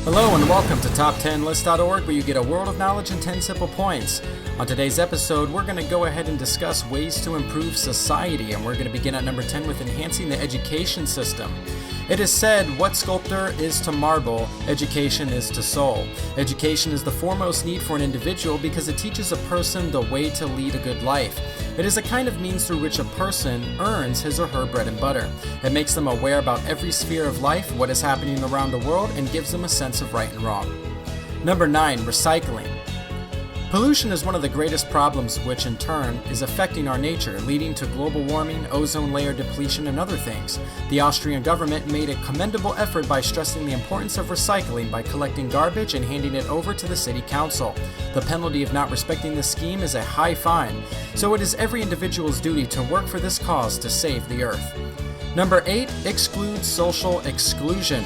Hello and welcome to Top10List.org, where you get a world of knowledge in 10 simple points. On today's episode, we're going to go ahead and discuss ways to improve society, and we're going to begin at number 10 with enhancing the education system. It is said, what sculptor is to marble, education is to soul. Education is the foremost need for an individual because it teaches a person the way to lead a good life. It is a kind of means through which a person earns his or her bread and butter. It makes them aware about every sphere of life, what is happening around the world, and gives them a sense of right and wrong. Number 9, recycling. Pollution is one of the greatest problems, which in turn is affecting our nature, leading to global warming, ozone layer depletion, and other things. The Austrian government made a commendable effort by stressing the importance of recycling by collecting garbage and handing it over to the city council. The penalty of not respecting this scheme is a high fine, so it is every individual's duty to work for this cause to save the earth. Number 8, exclude social exclusion.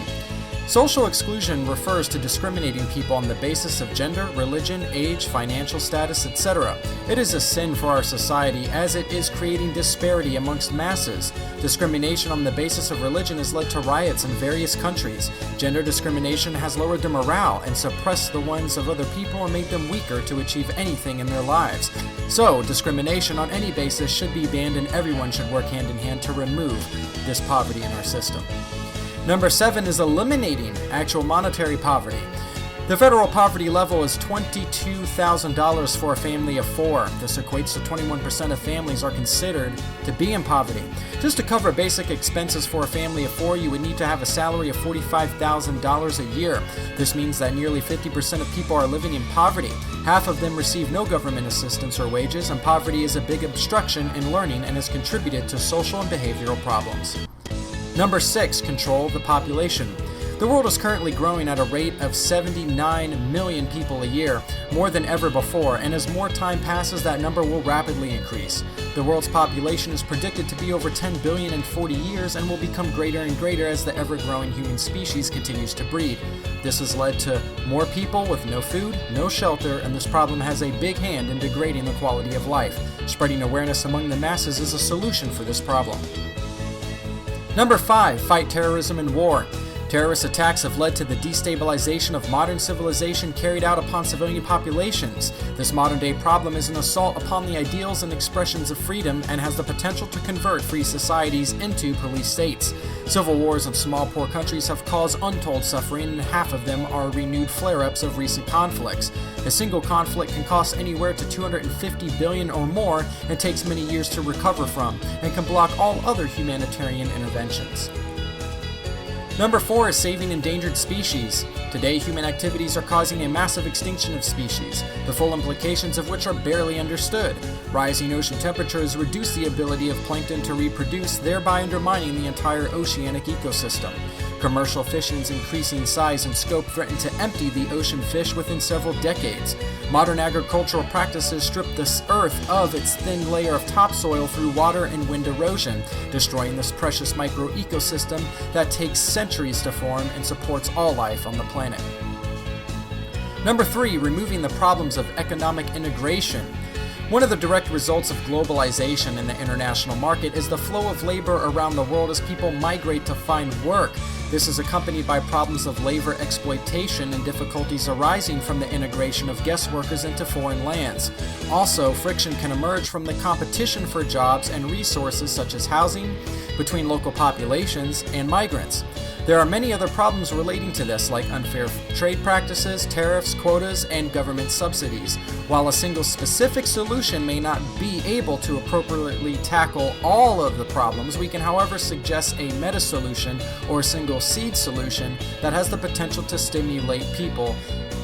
Social exclusion refers to discriminating people on the basis of gender, religion, age, financial status, etc. It is a sin for our society as it is creating disparity amongst masses. Discrimination on the basis of religion has led to riots in various countries. Gender discrimination has lowered the morale and suppressed the ones of other people and made them weaker to achieve anything in their lives. So, discrimination on any basis should be banned, and everyone should work hand in hand to remove this poverty in our system. Number 7 is eliminating actual monetary poverty. The federal poverty level is $22,000 for a family of 4. This equates to 21% of families are considered to be in poverty. Just to cover basic expenses for a family of 4, you would need to have a salary of $45,000 a year. This means that nearly 50% of people are living in poverty. Half of them receive no government assistance or wages, and poverty is a big obstruction in learning and has contributed to social and behavioral problems. Number 6, control the population. The world is currently growing at a rate of 79 million people a year, more than ever before, and as more time passes, that number will rapidly increase. The world's population is predicted to be over 10 billion in 40 years and will become greater and greater as the ever-growing human species continues to breed. This has led to more people with no food, no shelter, and this problem has a big hand in degrading the quality of life. Spreading awareness among the masses is a solution for this problem. Number 5, fight terrorism and war. Terrorist attacks have led to the destabilization of modern civilization carried out upon civilian populations. This modern-day problem is an assault upon the ideals and expressions of freedom and has the potential to convert free societies into police states. Civil wars in small, poor countries have caused untold suffering, and half of them are renewed flare-ups of recent conflicts. A single conflict can cost anywhere to $250 billion or more and takes many years to recover from, and can block all other humanitarian interventions. Number 4 is saving endangered species. Today, human activities are causing a massive extinction of species, the full implications of which are barely understood. Rising ocean temperatures reduce the ability of plankton to reproduce, thereby undermining the entire oceanic ecosystem. Commercial fishing's increasing size and scope threaten to empty the ocean fish within several decades. Modern agricultural practices strip the earth of its thin layer of topsoil through water and wind erosion, destroying this precious micro-ecosystem that takes centuries to form and supports all life on the planet. Number 3, removing the problems of economic integration. One of the direct results of globalization in the international market is the flow of labor around the world as people migrate to find work. This is accompanied by problems of labor exploitation and difficulties arising from the integration of guest workers into foreign lands. Also, friction can emerge from the competition for jobs and resources such as housing between local populations and migrants. There are many other problems relating to this, like unfair trade practices, tariffs, quotas, and government subsidies. While a single specific solution may not be able to appropriately tackle all of the problems, we can, however, suggest a meta-solution or single seed solution that has the potential to stimulate people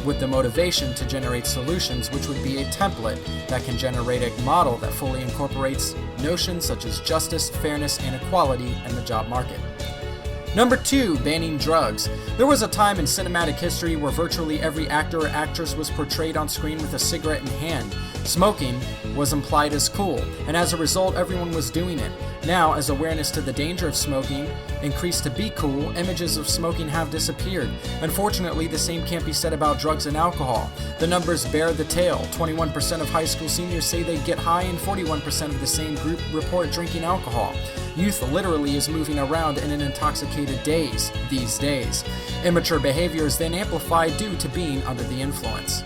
with the motivation to generate solutions, which would be a template that can generate a model that fully incorporates notions such as justice, fairness, and equality in the job market. Number 2, banning drugs. There was a time in cinematic history where virtually every actor or actress was portrayed on screen with a cigarette in hand. Smoking was implied as cool, and as a result, everyone was doing it. Now, as awareness to the danger of smoking increased to be cool, images of smoking have disappeared. Unfortunately, the same can't be said about drugs and alcohol. The numbers bear the tale. 21% of high school seniors say they get high, and 41% of the same group report drinking alcohol. Youth literally is moving around in an intoxicated daze these days. Immature behavior is then amplified due to being under the influence.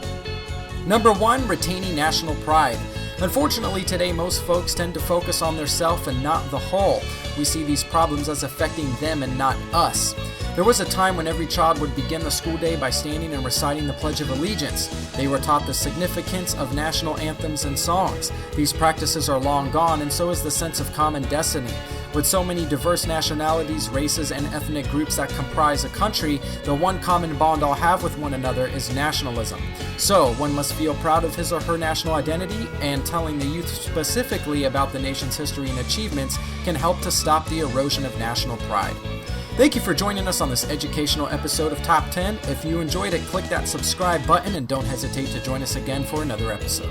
Number 1, retaining national pride. Unfortunately, today most folks tend to focus on their self and not the whole. We see these problems as affecting them and not us. There was a time when every child would begin the school day by standing and reciting the Pledge of Allegiance. They were taught the significance of national anthems and songs. These practices are long gone, and so is the sense of common destiny. With so many diverse nationalities, races, and ethnic groups that comprise a country, the one common bond all have with one another is nationalism. So, one must feel proud of his or her national identity, and telling the youth specifically about the nation's history and achievements can help to stop the erosion of national pride. Thank you for joining us on this educational episode of Top 10. If you enjoyed it, click that subscribe button and don't hesitate to join us again for another episode.